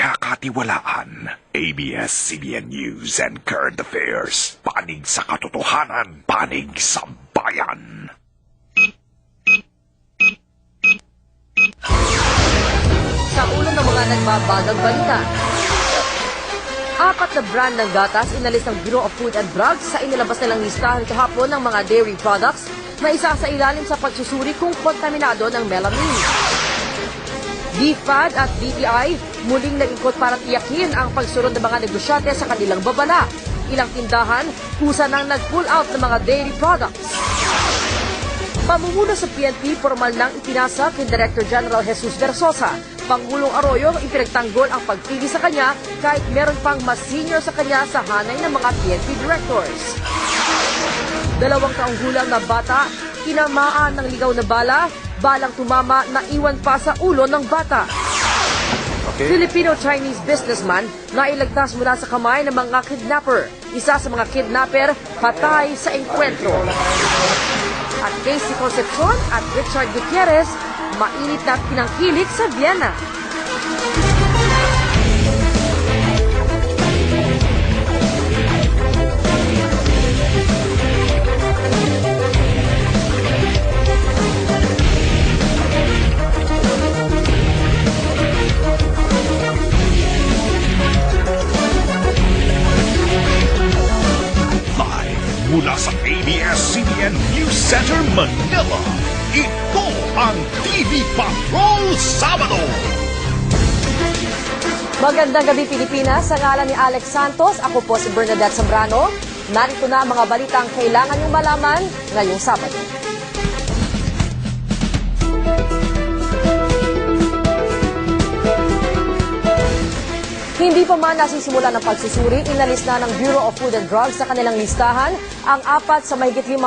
pagkakatiwalaan. ABS-CBN News and Current Affairs. Panig sa katotohanan, panig sa bayan. Sa ulo ng mga nagbabagang balita. 4 na brand ng gatas inalis ng Bureau of Food and Drugs sa inilabas nilang listahan kahapon ng mga dairy products na isa sa ilalim sa pagsusuri kung kontaminado ng melamine. DFAD at DTI muling nag-ikot para tiyakin ang pagsunod ng mga negosyante sa kanilang babala. Ilang tindahan kusa nang nag-pull out ng mga dairy products. Pamumuno sa PNP, formal nang ipinasa kay Director General Jesus Versosa. Pangulong Arroyo ipinagtanggol ang pagpili sa kanya kahit meron pang mas senior sa kanya sa hanay ng mga PNP directors. 2 taong gulang na bata, tinamaan ng ligaw na bala, balang tumama na iwan pa sa ulo ng bata. Filipino-Chinese businessman na iligtas mula sa kamay ng mga kidnapper. Isa sa mga kidnapper, patay sa enkwentro. At Casey Concepcion at Richard Gutierrez, mainit na pinangkilik sa Vienna. Mula sa ABS-CBN News Center, Manila, ito ang TV Patrol Sabado! Magandang gabi, Pilipinas. Sa ngalan ni Alex Santos, ako po si Bernadette Zambrano. Narito na ang mga balitang kailangan niyong malaman ngayong Sabado. Hindi pa man nasisimula ng pagsusuri, inalis na ng Bureau of Food and Drugs sa kanilang listahan ang 4 sa mahigit 5